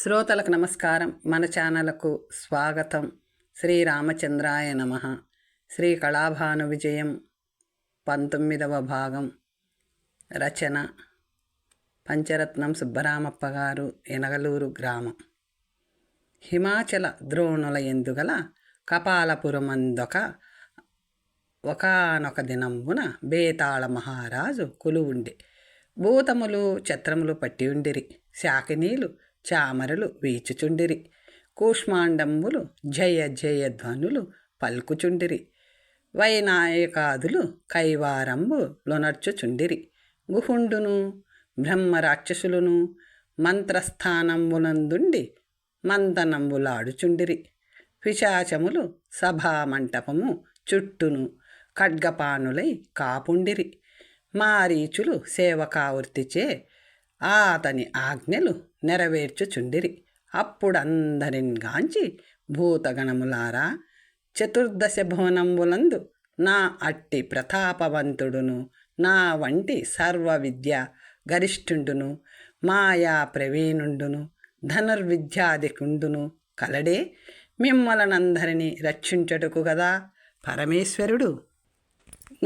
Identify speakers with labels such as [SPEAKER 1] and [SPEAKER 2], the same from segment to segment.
[SPEAKER 1] శ్రోతలకు నమస్కారం. మన ఛానల్కు స్వాగతం. శ్రీరామచంద్రాయ నమః. శ్రీ కళాభాను విజయం 19వ భాగం. రచన పంచరత్నం సుబ్బరామప్ప గారు, ఎనగలూరు గ్రామం. హిమాచల ద్రోణుల ఎందుగల కపాలపురమందొక ఒకానొక దినంబున బేతాళ మహారాజు కొలువుండే. భూతములు ఛత్రములు పట్టి ఉండిరి. శాకినీలు చామరలు వీచుచుండిరి. కూష్మాండంబులు జయ జయ ధ్వనులు పల్కుచుండిరి. వైనాయకాదులు కైవారంబు లొనర్చుచుండిరి. గుహుండును బ్రహ్మరాక్షసులును మంత్రస్థానంబునందుండి మంతనంబులాడుచుండిరి. పిశాచములు సభామంటపము చుట్టూను ఖడ్గపానులై కాపుండిరి. మారీచులు సేవకావృత్తిచే అతని ఆజ్ఞలు నెరవేర్చుచుండిరి. అప్పుడందరిన్గాంచి భూతగణములారా, చతుర్దశ భువనంబులందు నా అట్టి ప్రతాపవంతుడును, నా వంటి సర్వ విద్య గరిష్ఠుండును, మాయా ప్రవీణుండును, ధనుర్విద్యాధికుండును కలడే. మిమ్మలనందరినీ రక్షించుటకు గదా పరమేశ్వరుడు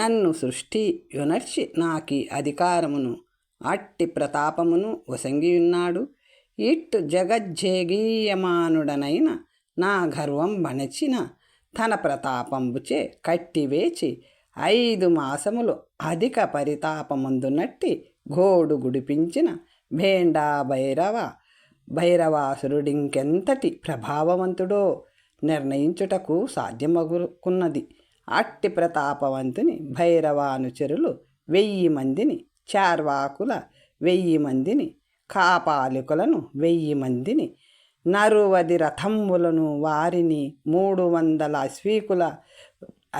[SPEAKER 1] నన్ను సృష్టి యునర్చి నాకీ అధికారమును అట్టి ప్రతాపమును వసంగియున్నాడు. ఇట్టు జగజ్జేగీయమానుడనైన నా గర్వం బణచిన తన ప్రతాపంబుచే కట్టివేచి 5 మాసములు అధిక పరితాపమందునట్టి గోడు గుడిపించిన భేండా భైరవాసురుడింకెంతటి ప్రభావవంతుడో నిర్ణయించుటకు సాధ్యమగుకున్నది. అట్టి ప్రతాపవంతుని భైరవానుచరులు 1000 మందిని, చార్వాకుల 1000 మందిని, కాపాలికులను 1000 మందిని, నరువది రథంబులను వారిని 300 అశ్వీకుల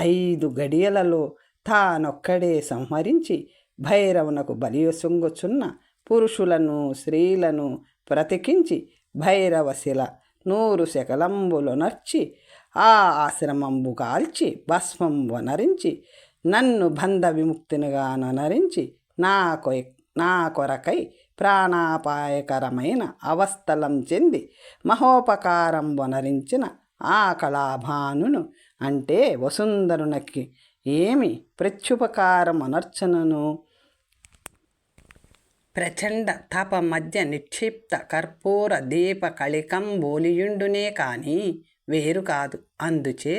[SPEAKER 1] 5 గడియలలో తానొక్కడే సంహరించి భైరవునకు బలియొసంగుచున్న పురుషులను స్త్రీలను ప్రతికించి భైరవశిల 100 శకలంబులొనర్చి ఆ ఆశ్రమంబు కాల్చి భస్మం వనరించి నన్ను బంధ విముక్తినిగా నరించి నా కొరకై ప్రాణాపాయకరమైన అవస్థలం చెంది మహోపకారం వనరించిన ఆ కళాభానును అంటే వసుంధరునకి ఏమి ప్రత్యుపకారమనర్చనను? ప్రచండ తప మధ్య నిక్షిప్త కర్పూర దీప కళికంబోలియుండునే కాని వేరు కాదు. అందుచే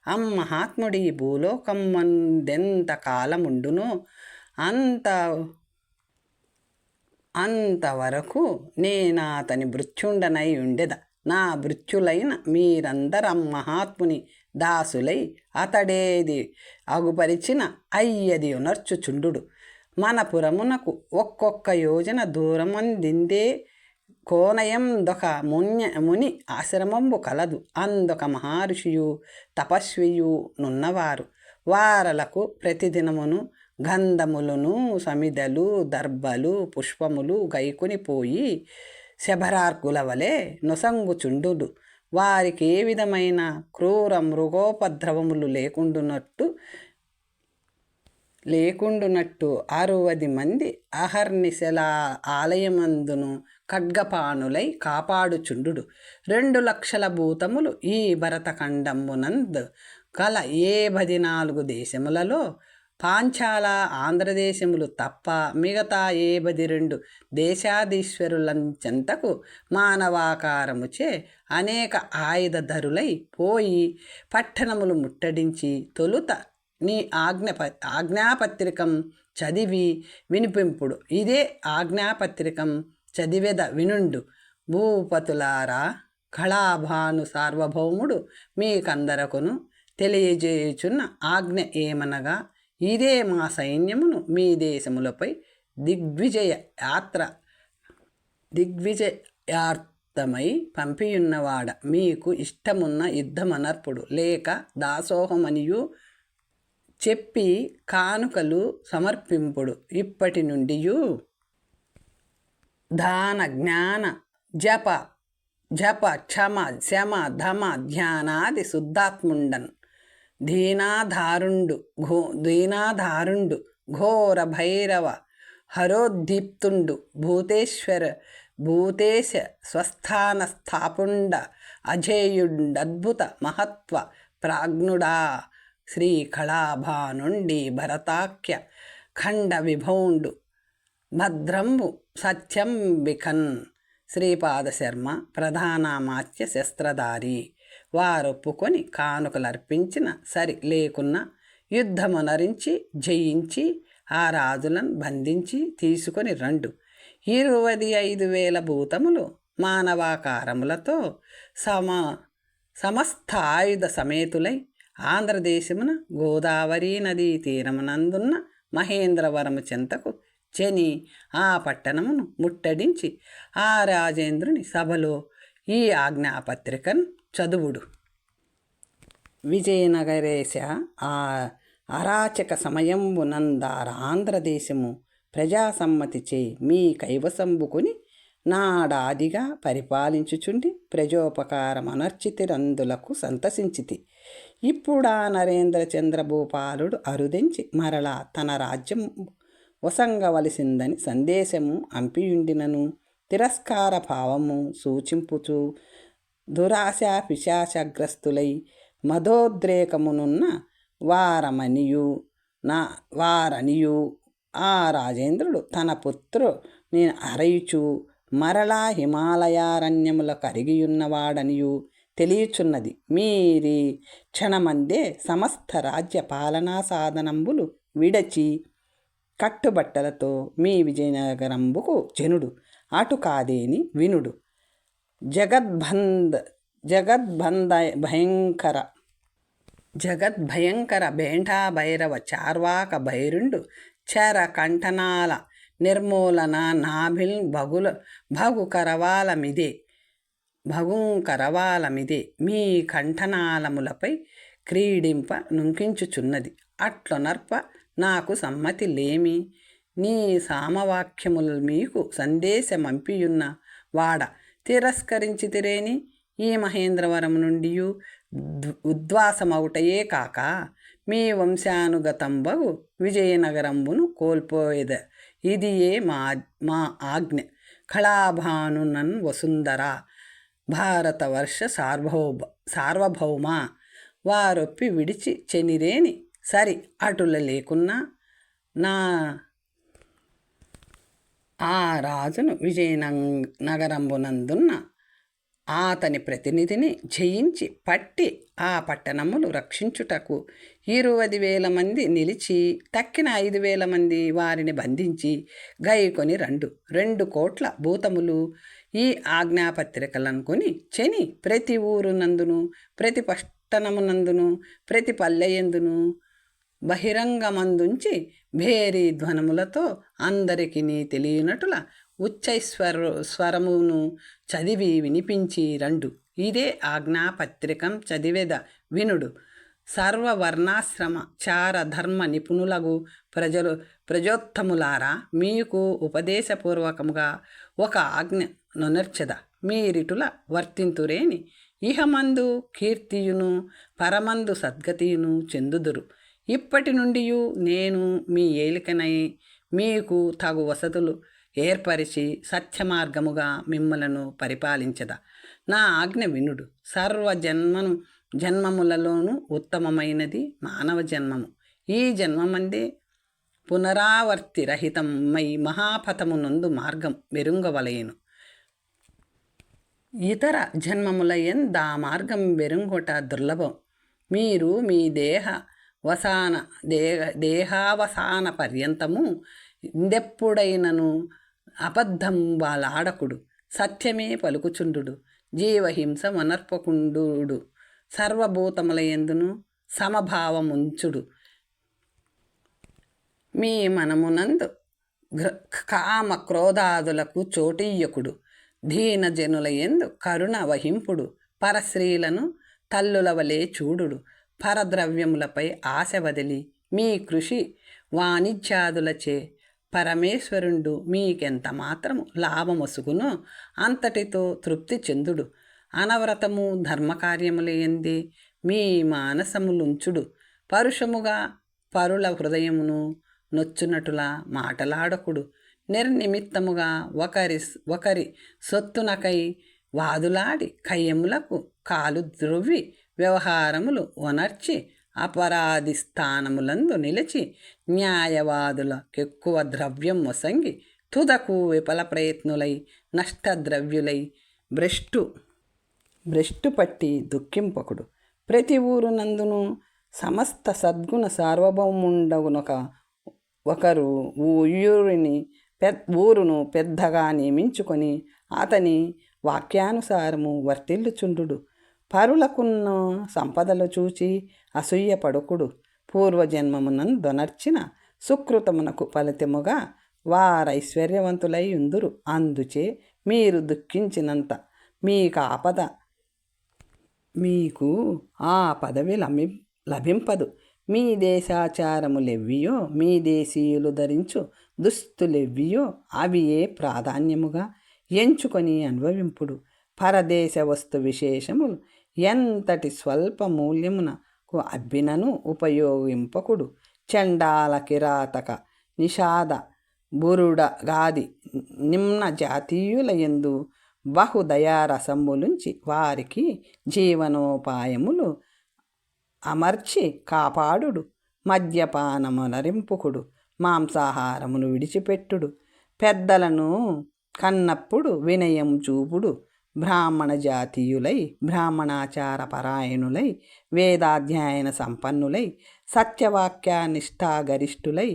[SPEAKER 1] అమ్మహాత్ముడి భూలోకమ్మందెంత కాలముండునో అంతవరకు నేనాతని భృత్యుండనై ఉండెద. నా భృత్యులైన మీరందరమ్మహాత్ముని దాసులై అతడేది అగుపరిచిన అయ్యది ఉనర్చుచుండు. మన పురమునకు ఒక్కొక్క యోజన దూరమందిందే కోనయందొక ముని ఆశ్రమంబు కలదు. అందొక మహర్షియు తపస్వియు నున్నవారు. వారలకు ప్రతిదినమును గంధములను సమిదలు దర్భలు పుష్పములు గైకుని పోయి శబరార్కుల వలె నొసంగుచుండు. వారికి ఏ విధమైన క్రూర మృగోపద్రవములు లేకుండునట్టు 60 మంది అహర్నిశల ఆలయమందును ఖడ్గపానులై కాపాడుచుండు. 2 లక్షల భూతములు ఈ భరతఖండంబునందు గల 14 దేశములలో పాంచాల ఆంధ్రదేశములు తప్ప మిగతా 72 దేశాధీశ్వరులంచెంతకు మానవాకారముచే అనేక ఆయుధధరులై పోయి పట్టణములు ముట్టడించి తొలుత నీ ఆజ్ఞాపత్రికం చదివి వినిపింపుడు. ఇదే ఆజ్ఞాపత్రికం చదివెద వినుండు. భూపతులారా, కళాభాను సార్వభౌముడు మీకందరకును తెలియజేయుచున్న ఆజ్ఞ ఏమనగా, ఇదే మా సైన్యమును మీ దేశములపై దిగ్విజయార్థమై పంపియున్నవాడ. మీకు ఇష్టమున్న యుద్ధమనర్పుడు లేక దాసోహమనియు చెప్పి కానుకలు సమర్పింపుడు. ఇప్పటి నుండియు దాన జ్ఞాన జప క్షమ శమ ధమ ధ్యానాది శుద్ధాత్ముండన్ దీనాధారుండు ఘోర భైరవ హరోద్దీప్తుండు భూతేశ స్వస్థాన స్థాపుండ అజేయుండద్భుత మహత్వ ప్రాజ్ఞుడా శ్రీకళాభానుండి భరతాఖ్య ఖండ విభౌండు భద్రంబు సత్యంబికన్ శ్రీపాదశర్మ ప్రధానామాత్య శస్త్రధారి వారొప్పుకొని కానుకలర్పించిన సరి లేకున్నా యుద్ధమునరించి జయించి ఆ రాజులను బంధించి తీసుకొని రండు 25,000 భూతములు మానవాకారములతో సమస్త ఆయుధ సమేతులై ఆంధ్రదేశమున గోదావరి నదీ తీరమునందున్న మహేంద్రవరము చెంతకు చెని ఆ పట్టణమును ముట్టడించి ఆ రాజేంద్రుని సభలో ఈ ఆజ్ఞాపత్రికను చదువుడు. విజయనగరేశ ఆ అరాచక సమయంబునందారాంధ్రదేశము ప్రజాసమ్మతిచే మీ కైవసంబుకుని నాడాదిగా పరిపాలించుచుండి ప్రజోపకారమనర్చితిరందులకు సంతసించితి. ఇప్పుడా నరేంద్రచంద్ర భూపాలుడు అరుదెంచి మరలా తన రాజ్యం వసంగవలసిందని సందేశము అంపియుండినను తిరస్కార భావము సూచింపుచు దురాశా పిశాచగ్రస్తులై మదోద్రేకమునున్న వారనియు ఆ రాజేంద్రుడు తన పుత్రుని అరయుచు మరలా హిమాలయారణ్యముల కరిగియున్నవాడనియు తెలియచున్నది. మీరి క్షణమందే సమస్త రాజ్య పాలనా సాధనంబులు విడచి కట్టుబట్టలతో మీ విజయనగరంబుకు జనుడు అటు కాదేని వినుడు. జగద్భయంకర భేంఠా భైరవ చార్వాక భైరుండు చర కంఠనాల నిర్మూలన నాభిల్ భగుంకరవాలమిదే మీ కంఠనాలములపై క్రీడింప నుంకించుచున్నది. అట్లొనర్ప నాకు సమ్మతి లేమి. నీ సామవాక్యములు మీకు సందేశమంపియున్న వాడ తిరస్కరించితిరేని ఈ మహేంద్రవరం నుండి ఉద్వాసమవుటయే కాక మీ వంశానుగతంబగు విజయనగరంబును కోల్పోయేద. ఇదియే మా ఆజ్ఞ. కళాభానునన్ వసుంధర భారతవర్ష సార్వభౌమ వారొప్పి విడిచి చెనిరేని సరి అటుల లేకున్నా నా ఆ రాజును విజయనగరంబునందున్న అతని ప్రతినిధిని జయించి పట్టి ఆ పట్టణములు రక్షించుటకు 20,000 మంది నిలిచి తక్కిన 5,000 మంది వారిని బంధించి గైకొని 2 కోట్ల భూతములు ఈ ఆజ్ఞాపత్రికలను కొని చెని ప్రతి ఊరునందును ప్రతి పట్టణమునందును ప్రతి పల్లెయందును బహిరంగమందుంచి భేరీ ధ్వనములతో అందరికీ తెలియనటుల స్వరమును చదివి వినిపించి రండు. ఇదే ఆజ్ఞాపత్రికం చదివేద వినుడు. సర్వవర్ణాశ్రమ చార ధర్మ నిపుణులగు ప్రజోత్తములారా, మీకు ఉపదేశపూర్వకముగా ఒక ఆజ్ఞ నొనర్చెద. మీరిటుల వర్తింతురేని ఇహమందు కీర్తియును పరమందు సద్గతియును చెందుదురు. ఇప్పటి నుండి నేను మీ ఏలికనై మీకు తగు వసతులు ఏర్పరిచి సత్యమార్గముగా మిమ్మలను పరిపాలించద. నా ఆజ్ఞ వినుడు. జన్మములలోనూ ఉత్తమమైనది మానవ జన్మము. ఈ జన్మమందే పునరావర్తి రహితమై మహాపథమునందు మార్గం వెరుంగవలయను. ఇతర జన్మములయందా మార్గం వెరుంగొట దుర్లభం. మీరు మీ దేహావసాన పర్యంతము ఇందెప్పుడైనను అబద్ధం వాలాడకుడు, సత్యమే పలుకుచుండు, జీవహింస మనర్పకుండు, సర్వభూతములయందును సమభావముంచుడు, మీ మనమునందు కామ క్రోధాదులకు చోటియ్యకుడు, దీనజనులయందు కరుణ వహింపుడు, పరశ్రీలను తల్లుల వలె చూడుడు, పరద్రవ్యములపై ఆశ వదిలి మీ కృషి వాణిజ్యాదులచే పరమేశ్వరుండు మీకెంత మాత్రము లాభమొసుగునో అంతటితో తృప్తి చెందుడు. అనవరతము ధర్మకార్యములయందే మీ మానసములుంచుడు. పరుషముగా పరుల హృదయమును నొచ్చునటులా మాటలాడకుడు. నిర్నిమిత్తముగా ఒకరి సొత్తునకై వాదులాడి కయ్యములకు కాలు ద్రొవ్వి వ్యవహారములు ఒనర్చి అపరాధి స్థానములందు నిలిచి న్యాయవాదులకెక్కువ ద్రవ్యం మొసంగి తుదకు విఫల ప్రయత్నులై నష్టద్రవ్యులై భ్రష్టు పట్టి దుఃఖింపకుడు. ప్రతి ఊరునందును సమస్త సద్గుణ సార్వభౌముండగునొక ఒకరు ఊరును పెద్దగా నియమించుకొని అతని వాక్యానుసారము వర్తిల్లుచుండు. పరులకున్న సంపదలు చూచి అసూయ పడుకుడు. పూర్వజన్మమునందొనర్చిన సుకృతమునకు ఫలితముగా వారైశ్వర్యవంతులై ఉందురు. అందుచే మీరు దుఃఖించినంత మీకు ఆ పదవి లభింపదు. మీ దేశాచారములెవ్వియో, మీ దేశీయులు ధరించు దుస్తులెవ్వియో అవియే ప్రాధాన్యముగా ఎంచుకొని అనుభవింపుడు. పరదేశ వస్తు విశేషములు ఎంతటి స్వల్ప మూల్యమునకు అబ్బినను ఉపయోగింపకుడు. చండాల కిరాతక నిషాద బురుడగాది నిమ్న జాతీయుల యందు బహుదయారసంబులుంచి వారికి జీవనోపాయములు అమర్చి కాపాడుడు. మద్యపానమునరింపుకుడు. మాంసాహారమును విడిచిపెట్టుడు. పెద్దలను కన్నప్పుడు వినయం చూపుడు. బ్రాహ్మణ జాతీయులై బ్రాహ్మణాచార పరాయణులై వేదాధ్యయన సంపన్నులై సత్యవాక్యానిష్టాగరిష్ఠులై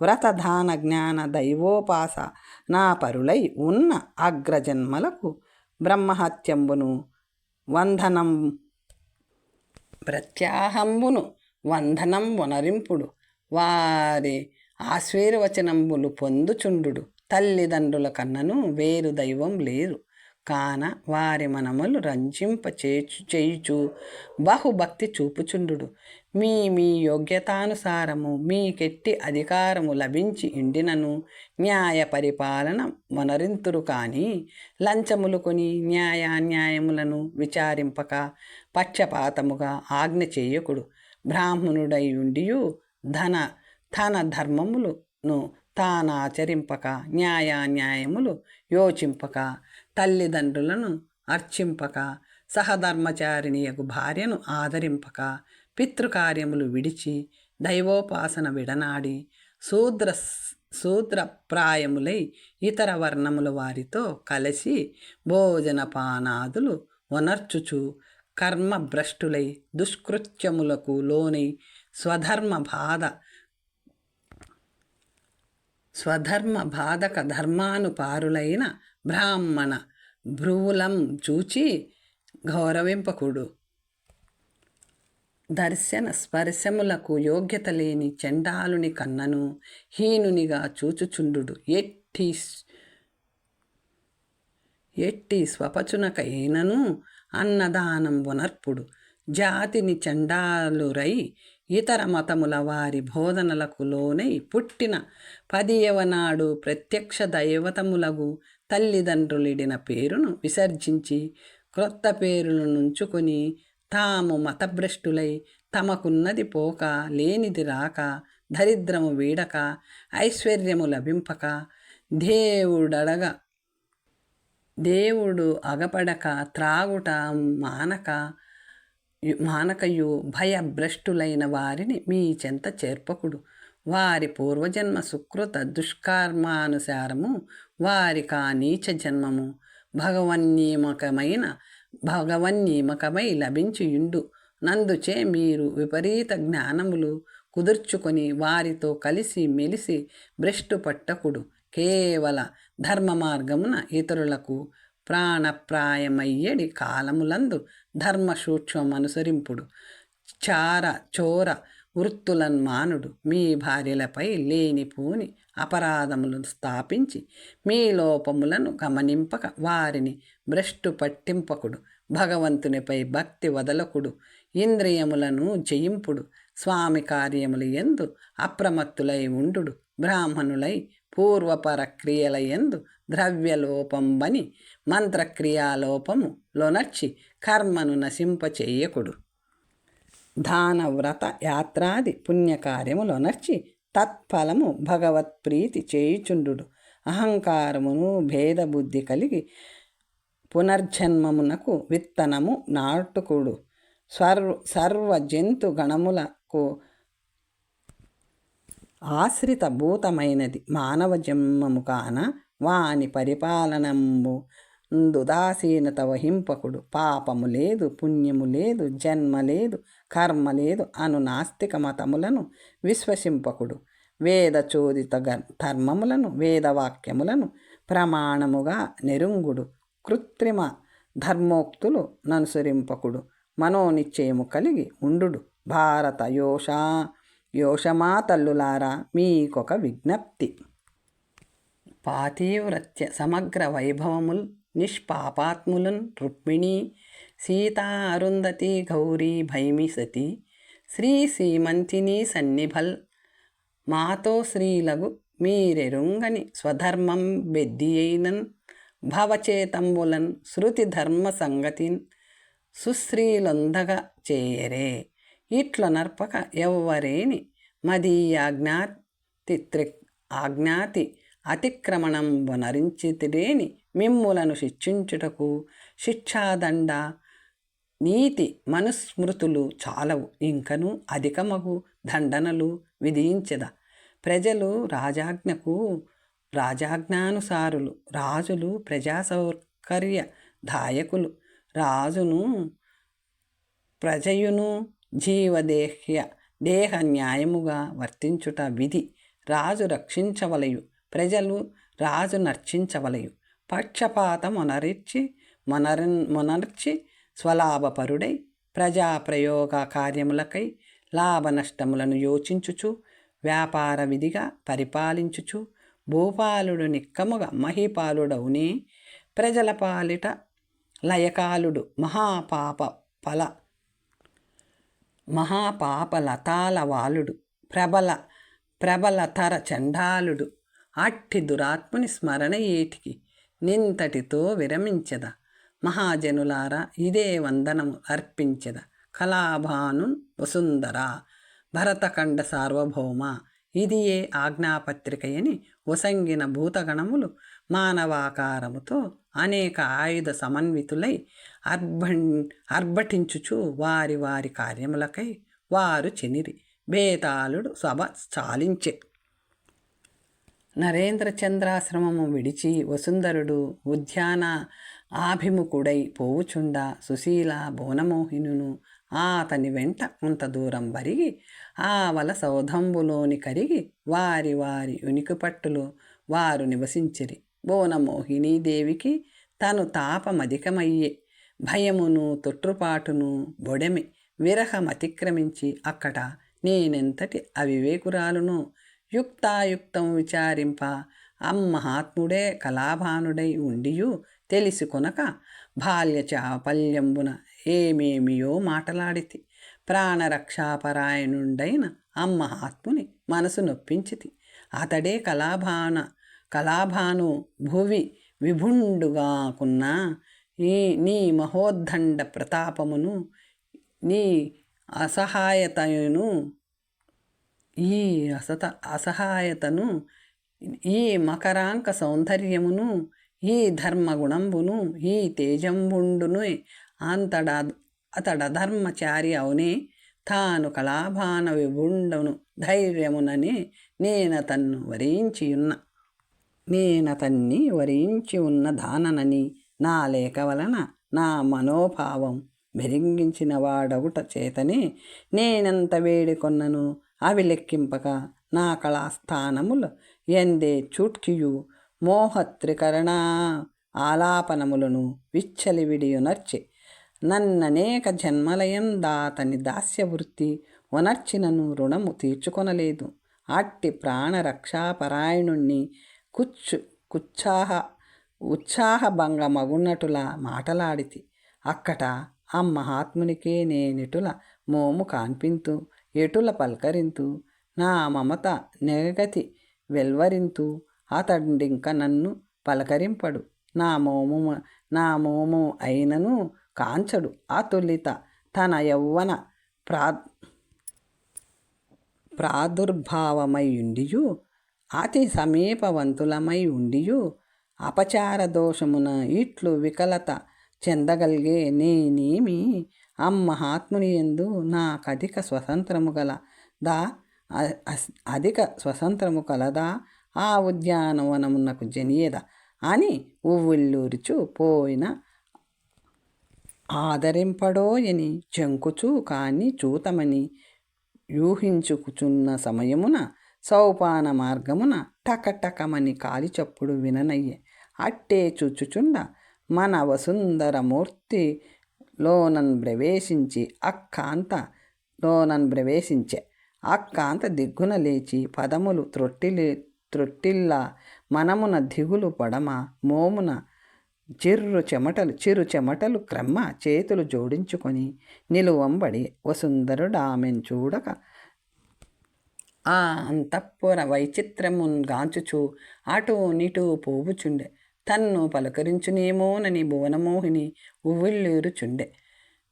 [SPEAKER 1] వ్రతదాన జ్ఞాన దైవోపాసనాపరులై ఉన్న అగ్రజన్మలకు బ్రహ్మహత్యంబును వందనం వనరింపుడు. వారి ఆశీర్వచనంబులు పొందుచుండు. తల్లిదండ్రుల కన్నను వేరు దైవం లేరు కాన వారి మనములు రంజింప చేయుచు బహుభక్తి చూపుచుండు. మీ యోగ్యతానుసారము మీకెట్టి అధికారము లభించి ఇండినను న్యాయ పరిపాలన వనరింతురు. కానీ లంచములు కొని న్యాయాన్యాయములను విచారింపక పక్షపాతముగా ఆజ్ఞ చేయకుడు. బ్రాహ్మణుడై ఉండియు తన ధర్మములను తానాచరింపక న్యాయాన్యాయములు యోచింపక తల్లిదండ్రులను అర్చింపక సహధర్మచారిణియకు భార్యను ఆదరింపక పితృకార్యములు విడిచి దైవోపాసన విడనాడి శూద్రప్రాయములై ఇతర వర్ణముల వారితో కలిసి భోజనపానాదులు వనర్చుచు కర్మభ్రష్టులై దుష్కృత్యములకు లోనై స్వధర్మ బాధక ధర్మానుపారులైన బ్రాహ్మణ భ్రువులం చూచి గౌరవింపకుడు. దర్శన స్పర్శములకు యోగ్యత లేని చండాలుని కన్నను హీనునిగా చూచుచుండు. ఎట్టి స్వపచునకైనను అన్నదానం వనర్పుడు. జాతిని చండాలురై ఇతర మతముల వారి బోధనలకు లోనై పుట్టిన 10వ నాడు ప్రత్యక్ష దైవతములగు తల్లిదండ్రులిడిన పేరును విసర్జించి క్రొత్త పేరులు నుంచుకొని తాము మతభ్రష్టులై తమకున్నది పోక లేనిది రాక దరిద్రము వీడక ఐశ్వర్యము లభింపక దేవుడు అగపడక త్రాగుట మానకయు భయభ్రష్టులైన వారిని మీ చెంత చేర్పకుడు. వారి పూర్వజన్మ సుకృత దుష్కర్మానుసారము వారికా నీచ జన్మము భగవన్నియమకమై లభించియుండు. నందుచే మీరు విపరీత జ్ఞానములు కుదుర్చుకొని వారితో కలిసి మెలిసి భ్రష్టు పట్టకుడు. కేవల ధర్మ మార్గమున ఇతరులకు ప్రాణప్రాయమయ్యడి కాలములందు ధర్మ సూక్ష్మమనుసరింపుడు. చోర వృత్తులన్ మానుడు. మీ భార్యలపై లేనిపోని అపరాధములను స్థాపించి మీ లోపములను గమనింపక వారిని భ్రష్టు పట్టింపకుడు. భగవంతునిపై భక్తి వదలకుడు. ఇంద్రియములను జయింపుడు. స్వామి కార్యముల యందు అప్రమత్తులై ఉండు. బ్రాహ్మణులై పూర్వపర క్రియల యందు ద్రవ్యలోపంబని మంత్రక్రియాలోపము లొనర్చి కర్మను నశింపచేయకుడు. దాన వ్రత యాత్రాది పుణ్యకార్యములొనర్చి తత్ఫలము భగవత్ప్రీతి చేయుచుండు. అహంకారమును భేదబుద్ధి కలిగి పునర్జన్మమునకు విత్తనము నాటుకుడు. సర్వ జంతు గణములకు ఆశ్రిత భూతమైనది మానవ జన్మము కాన వాని పరిపాలనంబు దుదాసీనత వహింపకుడు. పాపము లేదు, పుణ్యము లేదు, జన్మ లేదు, కర్మ లేదు అను నాస్తిక మతములను విశ్వసింపకుడు. వేద చోదిత ధర్మములను, వేదవాక్యములను ప్రమాణముగా నెరుంగుడు. కృత్రిమ ధర్మోక్తులు ననుసరింపకుడు. మనోనిశ్చయము కలిగి ఉండు. భారత యోషమా తల్లులారా, మీకొక విజ్ఞప్తి. పాతివ్రత్య సమగ్ర వైభవముల్ నిష్పాపాత్ములన్ రుక్మిణి, సీతా, అరుంధతి, గౌరీ, భైమి, సతి, శ్రీ శ్రీమంతిని సన్నిభల్ మాతో శ్రీలగు మీరెరుంగని స్వధర్మం బెద్దియైనన్ భవచేతంబులన్ శృతి ధర్మ సంగతిన్ సుశ్రీలొందగ చేయరే. ఇట్ల నర్పక ఎవ్వరేని ఆజ్ఞాతి అతిక్రమణం వనరించితిరేని మిమ్ములను శిక్షించుటకు శిక్షాదండ నీతి మనుస్మృతులు చాలవు, ఇంకను అధికమగు దండనలు విధించద. ప్రజలు రాజాజ్ఞానుసారులు, రాజులు ప్రజాసౌకర్య దాయకులు. రాజును ప్రజయును దేహ న్యాయముగా వర్తించుట విధి. రాజు రక్షించవలయు, ప్రజలు రాజు నర్చించవలయు. పక్షపాతం మొనర్చి స్వలాభపరుడై ప్రజాప్రయోగ కార్యములకై లాభ నష్టములను యోచించుచు వ్యాపార విధిగా పరిపాలించుచు భూపాలుడు నిక్కముగా మహిపాలుడవునే. ప్రజల పాలిట లయకాలుడు మహాపాపలతాళవాలుడు ప్రబలతర చండాలుడు. అట్టి దురాత్ముని స్మరణ ఏటికి నింతటితో విరమించద. మహాజనులారా, ఇదే వందనము అర్పించద. కళాభాను వసుంధర, భరతఖండ సార్వభౌమ, ఇది ఏ ఆజ్ఞాపత్రికయని వసంగిన భూతగణములు మానవాకారముతో అనేక ఆయుధ సమన్వితులై అర్భటించుచు వారి వారి కార్యములకై వారు చెనిరి. బేతాళుడు సభ చాలించె. నరేంద్ర చంద్రాశ్రమము విడిచి వసుంధరుడు ఉద్యాన ఆభిముఖుడై పోవుచుండ సుశీల భువనమోహినును అతని వెంట కొంత దూరం వరిగి ఆవల సౌధంబులోని కరిగి వారి వారి ఉనికిపట్టులో వారు నివసించిరి. భువనమోహిని దేవికి తను తాపమధికమయ్యే. భయమును తొట్టుపాటును బొడెమి విరహమతిక్రమించి అక్కట నేనెంతటి అవివేకురాలునో యుక్తాయుక్తం విచారింప అమ్మహాత్ముడే కళాభానుడై ఉండియు తెలిసికొనక బాల్య చాపల్యంబున ఏమేమియో మాటలాడితి. ప్రాణరక్షాపరాయణుండైన అమ్మహాత్ముని మనసు నొప్పించితి. అతడే కళాభాను భువి విభుండుగాకున్న నీ మహోద్దండ ప్రతాపమును, నీ అసహాయతను, ఈ మకరాంక సౌందర్యమును, ఈ ధర్మగుణంబును, ఈ తేజంబుండును అతడధర్మచారి అవునే. తాను కళాభాన విభుండును ధైర్యముననే నేనతన్ని వరించి ఉన్న దాననని నా లేఖ వలన నా మనోభావం మెరింగించిన వాడగుట చేతనే నేనెంత వేడికొన్నను అవి లెక్కింపక నా కళాస్థానములు ఎందే చూట్కియు మోహత్రికరణ ఆలాపనములను విచ్చలివిడియునర్చి నన్ననేక జన్మలయం దాతని దాస్యవృత్తి వనర్చినను రుణము తీర్చుకొనలేదు. అట్టి ప్రాణరక్షాపరాయణుణ్ణి ఉత్సాహభంగమగున్నటులా మాటలాడితి. అక్కట అమ్మహాత్మునికే నేనెటుల మోము కాన్పింతు, ఎటుల పల్కరింతు, నా మమత నెగతి వెల్వరింతు. అతడింక నన్ను పలకరింపడు, నా మోము అయినను కాంచడు. అతులిత తన యౌవన ప్రాదుర్భావమయుండియు అతి సమీపవంతులమై ఉండియు అపచార దోషమున ఇట్లు వికలత చెందగలిగే నేనేమి అమ్మహాత్ముని యందు నాకధిక స్వతంత్రము గల దా అధిక స్వతంత్రము కలదా ఆ ఉద్యానవనమునకు జనియద అని ఉవ్విళ్ళూరుచు పోయిన ఆదరింపడోయని చెంకుచూ కాని చూతమని యూహించుకుచున్న సమయమున సౌపాన మార్గమున టకటకమని కాలిచప్పుడు విననయ్యే. అట్టే చుచ్చుచుండ మన వసుంధరమూర్తి లోనన్ ప్రవేశించే అక్కాంత దిగ్గున లేచి పదములు త్రొట్టిల్లా మనమున దిగులు పడమ మోమున చిరు చెమటలు క్రమ్మ చేతులు జోడించుకొని నిలువంబడి వసుంధరుడామెన్ చూడక ఆ అంతఃపుర వైచిత్రమున్ గాంచుచు అటూ నిటూ పోవుచుండె. తన్ను పలకరించునేమోనని భువనమోహిని ఉవ్విళ్ళూరుచుండె.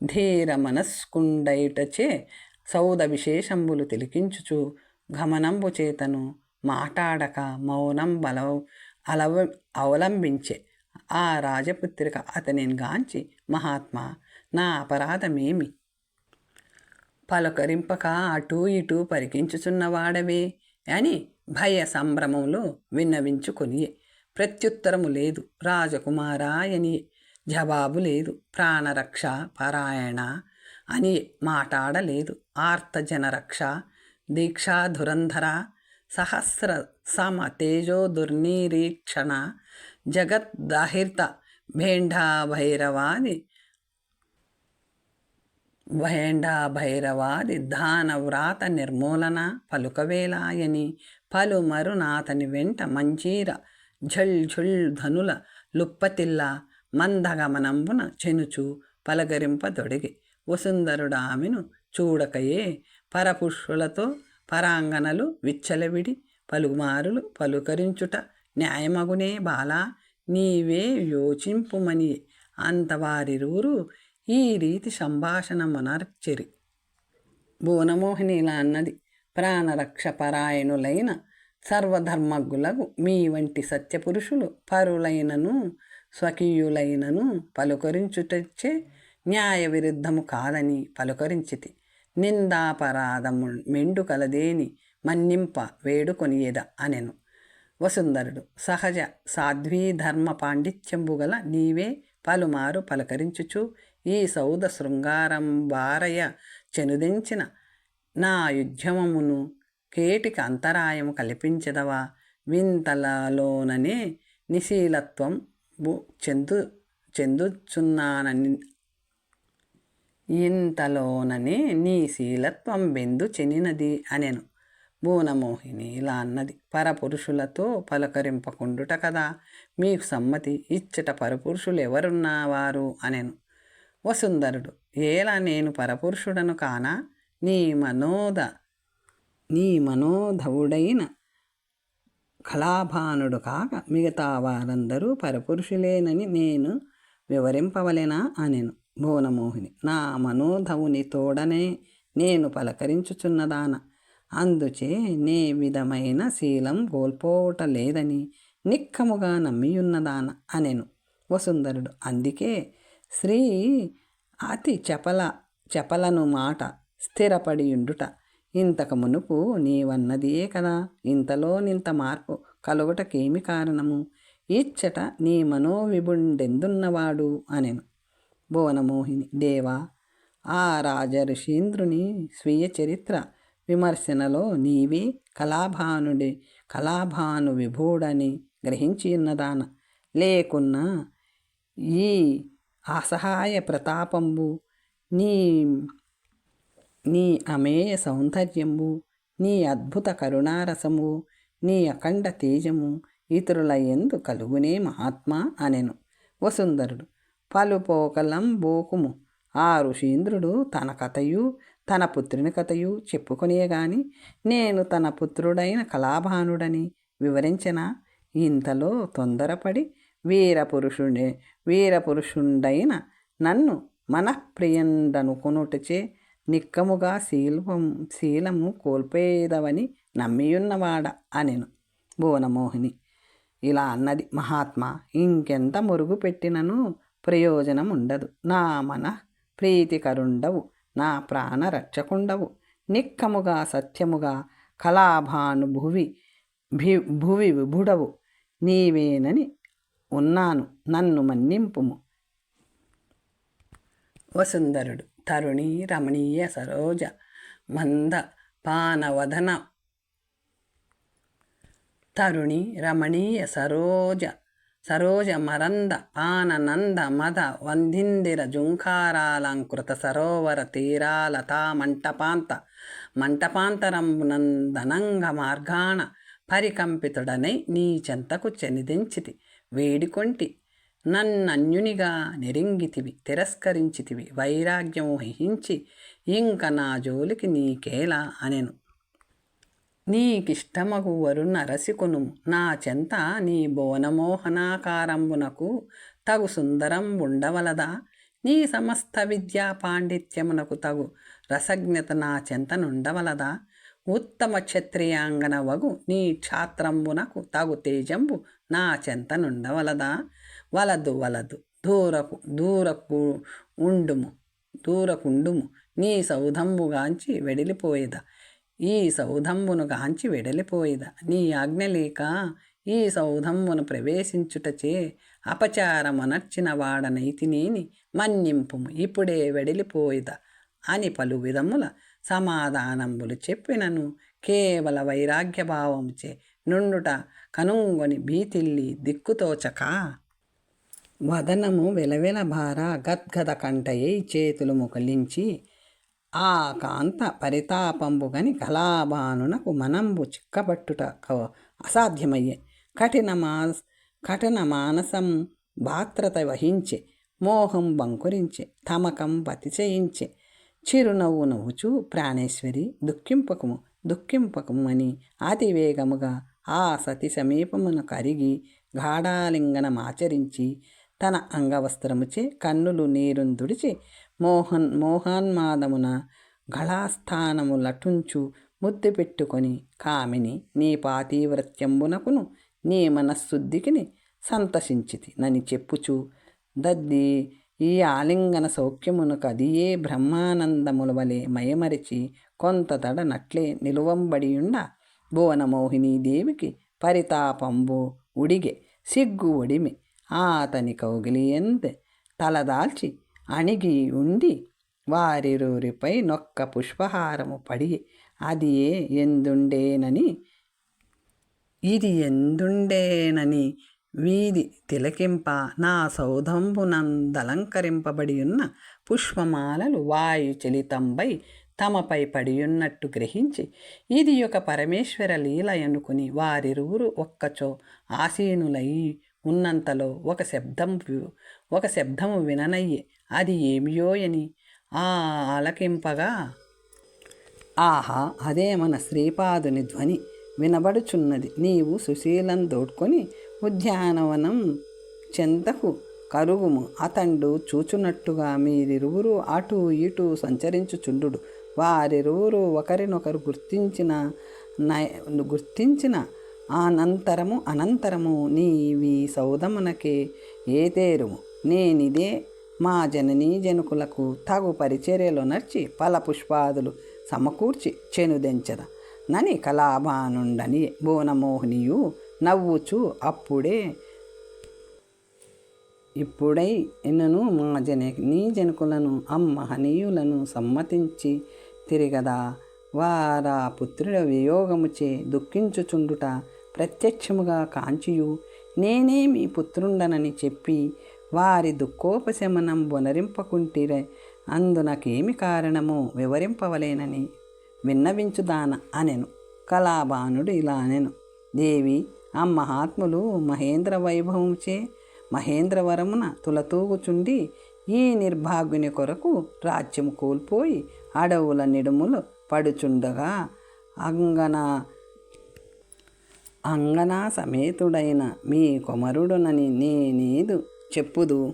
[SPEAKER 1] ధీర మనస్కుండైటచే సౌద విశేషంబులు తిలికించుచు గమనంబు చేతను మాటాడక మౌనం అవలంబించే. ఆ రాజపుత్రిక అతనిని గాంచి, మహాత్మా, నా అపరాధమేమి? పలకరింపక అటూ ఇటూ పరికించుచున్నవాడవే అని భయ సంభ్రమంలో విన్నవించుకొనియే. ప్రత్యుత్తరము లేదు. రాజకుమారాయనియే. జవాబు లేదు. ప్రాణరక్ష పరాయణ అని మాటాడలేదు. ఆర్తజనరక్ష దీక్షా ధురంధర సహస్ర సమ తేజో దుర్నిరీక్షణ జగద్దాహిర్త భైరవాది దాన వ్రాత నిర్మూలన పలుకవేలాయని పలుమరు నాతని వెంట మంజీర ఝల్ ఝుల్ ధనుల లుప్పతిల్ల మందగమనంబున చెనుచు పలకరింపదొడిగి. వసుంధరుడామెను చూడకయే పరపుష్పులతో పరాంగనలు విచ్చలవిడి పలుమారులు పలుకరించుట న్యాయమగునే బాలా, నీవే యోచింపుమని అంతవారిరువురు ఈ రీతి సంభాషణ మొనర్చిరి. భువనమోహిని ఇలా అన్నది. ప్రాణరక్ష పరాయణులైన సర్వధర్మజ్ఞులకు మీ వంటి సత్యపురుషులు పరులైనను స్వకీయులైనను పలుకరించుటచ్చే న్యాయ విరుద్ధము కాదని పలుకరించితి. నిందాపరాధము మెండు కలదేని మన్నింప వేడుకొనియేద అనెను. వసుంధరుడు, సహజ సాధ్వీధర్మ పాండిత్యంబుగల నీవే పలుమారు పలకరించుచు ఈ సౌద శృంగారంబారయ చెనుదించిన నా యుద్ధమమును కేటికి అంతరాయము కల్పించదవా? వింతలలోననే నిశీలత్వం చెందుచున్నానని ఇంతలోననే నీ శీలత్వం బెందు చెనినది అనెను. భువనమోహిని ఇలా అన్నది. పరపురుషులతో పలకరింపకుండుట కదా మీకు సమ్మతి. ఇచ్చట పరపురుషులు ఎవరున్నవారు అనెను. వసుంధరుడు, ఏలా నేను పరపురుషుడను కానా? నీ మనోధవుడైన కళాభానుడు కాక మిగతా వారందరూ పరపురుషులేనని నేను వివరింపవలెనా అనెను. భువనమోహిని, నా మనోధవుని తోడనే నేను పలకరించుచున్నదాన. అందుచే నే విధమైన శీలం కోల్పోవట లేదని నిక్కముగా నమ్మియున్నదాన అనెను. వసుంధరుడు, అందుకే శ్రీ అతి చపలను మాట స్థిరపడియుండుట. ఇంతకు మునుపు నీవన్నదియే కదా. ఇంతలోనింత మార్పు కలుగుటకేమి కారణము? ఇచ్చట నీ మనోవిభుండెందున్నవాడు అనెను. భువనమోహిని, దేవా, ఆ రాజఋషీంద్రుని స్వీయ చరిత్ర విమర్శనలో నీవే కళాభాను విభుడని గ్రహించియున్నదాన. లేకున్నా ఈ అసహాయ ప్రతాపంబు, నీ అమేయ సౌందర్యంబు, నీ అద్భుత కరుణారసము, నీ అఖండ తేజము ఇతరుల యందు కలుగునే మహాత్మా అనెను. వసుంధరుడు, పలుపోకలం బోకుము. ఆ ఋషీంద్రుడు తన కథయు తన పుత్రుని కథయు చెప్పుకొనే గాని నేను తన పుత్రుడైన కళాభానుడని వివరించెనా? ఇంతలో తొందరపడి వీరపురుషుండైన నన్ను మనఃప్రియండనుకొనుటచే నిక్కముగా శీలము కోల్పోయేదవని నమ్మియున్నవాడ అనెను. భువనమోహిని ఇలా అన్నది. మహాత్మా, ఇంకెంత మురుగు పెట్టినను ప్రయోజనం ఉండదు. నా మన ప్రీతికరుండవు, నా ప్రాణ రక్షకుండవు. నిక్కముగా సత్యముగా కళాభానుభువి భువి విభుడవు నీవేనని ఉన్నాను, నన్ను మన్నింపుము. వసుంధరుడు. తరుణి రమణీయ సరోజ మంద పానవదన తరుణి రమణీయ సరోజ మరంద పాననంద మద వందిందిర జుంకారాలంకృత సరోవర తీరాలతా మంటపాంతరంబునందనంగ మార్గాన పరికంపితుడనై నీ చెంతకు చెనిదించితి. వేడికొంటి నన్నన్యునిగా నెరింగితివి, తిరస్కరించితివి. వైరాగ్యము హించి ఇంక నా జోలికి నీకేలా అనెను. నీకిష్టమగు వరుణ రసికును నా చెంత నీ భువనమోహనాకారంబునకు తగు సుందరం ఉండవలదా? నీ సమస్త విద్యా పాండిత్యమునకు తగు రసజ్ఞత నా చెంత నుండవలదా? ఉత్తమ క్షత్రియాంగన వగు నీ క్షాత్రంబునకు తగు తేజంబు నా చెంత నుండవలదా? వలదు దూరకుండుము నీ సౌధంబుగాంచి వెడలిపోయేదా? ఈ సౌధంబును గాంచి వెడలిపోయేదా? నీ ఆజ్ఞ లేక ఈ సౌధంబును ప్రవేశించుటచే అపచారమనర్చిన వాడనైతినేని మన్నింపుము, ఇప్పుడే వెడలిపోయేదా అని పలు విధముల సమాధానంబులు చెప్పినను కేవల వైరాగ్యభావముచే నుండుట కనుంగొని భీతిల్లి దిక్కుతోచక వదనము వెలవెల భార గద్గద కంటయై చేతులు ముకలించి ఆ కాంత పరితాపంబుగని కళాభానునకు మనంబు చిక్కబట్టుట అసాధ్యమయ్యే. కఠిన మానసం భాత్రత వహించే, మోహం బంకురించే, తమకం పతిచయించే. చిరునవ్వు నవ్వుచూ ప్రాణేశ్వరి దుఃఖింపకము అని అతివేగముగా ఆ సతి సమీపమును కరిగి గాఢాలింగనమాచరించి తన అంగవస్త్రముచే కన్నులు నీరును తుడిచి మోహాన్మాదమున గళాస్థానము లటుంచు ముద్దు పెట్టుకొని, కామిని నీ పాతివ్రత్యంబునకును నీ మనస్శుద్ధికిని సంతసించితి నని చెప్పుచు దద్ది ఈ ఆలింగన సౌఖ్యమునకు అదియే బ్రహ్మానందముల వలె మయమరిచి కొంత తడనట్లే నిలువంబడియుండ భువనమోహినీదేవికి పరితాపంబు ఉడిగే, సిగ్గు ఒడిమి. ఆతని కౌగిలియందే తలదాల్చి అణిగి ఉండి వారిరువురిపై నొక్క పుష్పహారము పడి ఇది ఎందుండేనని వీధి తిలకింప నా సౌధంబునందలంకరింపబడి ఉన్న పుష్పమాలలు వాయు చలితంబై తమపై పడియున్నట్టు గ్రహించి ఇది ఒక పరమేశ్వర లీల అనుకుని వారిరువురు ఒక్కచో ఆసీనులై ఉన్నంతలో ఒక శబ్దము విననయ్యే. అది ఏమియోయని ఆలకింపగా ఆహా, అదే మన శ్రీపాదుని ధ్వని వినబడుచున్నది. నీవు సుశీలం దోడ్కొని ఉద్యానవనం చెంతకు కరుగుము. అతండు చూచున్నట్టుగా మీరిరువురు అటు ఇటు సంచరించుచుండు. వారిరువురు ఒకరినొకరు గుర్తించిన అనంతరము నీవి సౌధమునకే ఏతేరుము. నేనిదే మా జననీ జనుకులకు తగు పరిచర్యలు నర్చి ఫలపుష్పాదులు సమకూర్చి చెనుదెంచద నని కళాభానుండని భువనమోహినియు నవ్వుచు ఇప్పుడై ఎన్నను మా నీ జనకులను అమ్మహనీయులను సమ్మతించి తిరిగదా. వారా పుత్రుల వియోగముచే దుఃఖించుచుండుట ప్రత్యక్షముగా కాంచియు నేనే మీ పుత్రుండనని చెప్పి వారి దుఃఖోపశమనం బొనరింపకుంటిరే. అందునకేమి కారణమో వివరింపవలేనని విన్నవించుదాన అనెను. కళాభానుడు ఇలా అనెను. దేవి, మహాత్ములు మహేంద్ర వైభవముచే మహేంద్రవరమున తులతూగుచుండి ఈ నిర్భాగ్యుని కొరకు రాజ్యము కోల్పోయి అడవుల నిడుములు పడుచుండగా అంగనా సమేతుడైన మీ కుమరుడునని నేనేదు చెప్పుదు.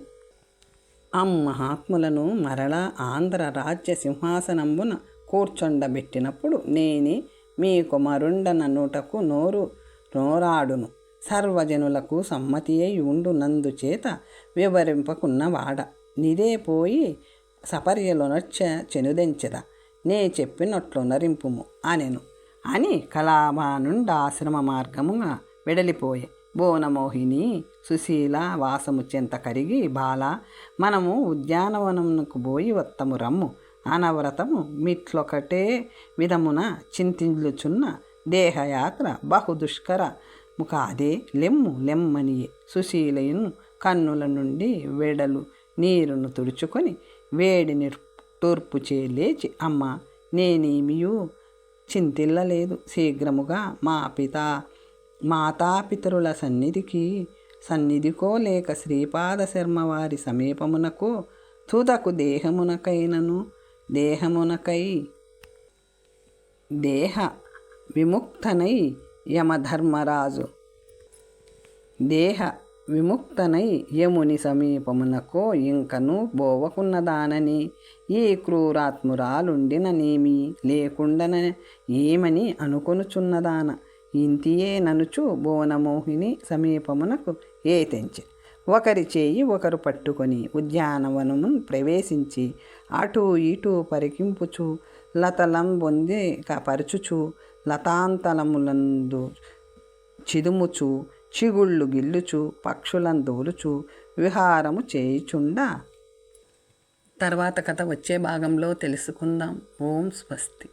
[SPEAKER 1] మహాత్ములను మరలా ఆంధ్ర రాజ్య సింహాసనంబున కూర్చొండబెట్టినప్పుడు నేనే మీ కుమారుండననుటకు నోరు నోరాడును. సర్వజనులకు సమ్మతి అయి ఉండునందుచేత వివరింపకున్నవాడ. నిదే పోయి సపర్యలొనొచ్చ చెనుదెంచెద, నే చెప్పినట్లు నరింపుము అనెను అని కళాభానుండ ఆశ్రమ మార్గముగా వెడలిపోయే. బోనమోహిని సుశీల వాసము చెంత కరిగి, బాల మనము ఉద్యానవనమునకు పోయి వత్తము రమ్ము. అనవరతము మిట్లొకటే విధమున చింతిల్లుచున్న దేహయాత్ర బహు దుష్కర ముఖాదే, లెమ్మనియే. సుశీలయును కన్నుల నుండి వెడలు నీరును తుడుచుకొని వేడిని తూర్పుచే లేచి, అమ్మ నేనేమియూ చింతిల్లలేదు. శీఘ్రముగా మాతాపితరుల సన్నిధికో లేక శ్రీపాద శర్మ వారి సమీపమునకో తుదకు దేహ విముక్తనై యముని సమీపమునకో ఇంకను బోవకున్నదానని, ఈ క్రూరాత్మురాలుండిననేమి లేకుండన ఏమని అనుకొనుచున్నదాన ఇంతియే ననుచు బోనమోహిని సమీపమునకు ఏతెంచె. ఒకరి చేయి ఒకరు పట్టుకొని ఉద్యానవనము ప్రవేశించి అటూ ఇటూ పరికింపుచు లతలంబొందిక పరచుచు లతాంతలములందు చిదుముచు చిగుళ్ళు గిల్లుచు పక్షులను దోలుచు విహారము చేయుచుండా. తర్వాత కథ వచ్చే భాగంలో తెలుసుకుందాం. ఓం స్వస్తి.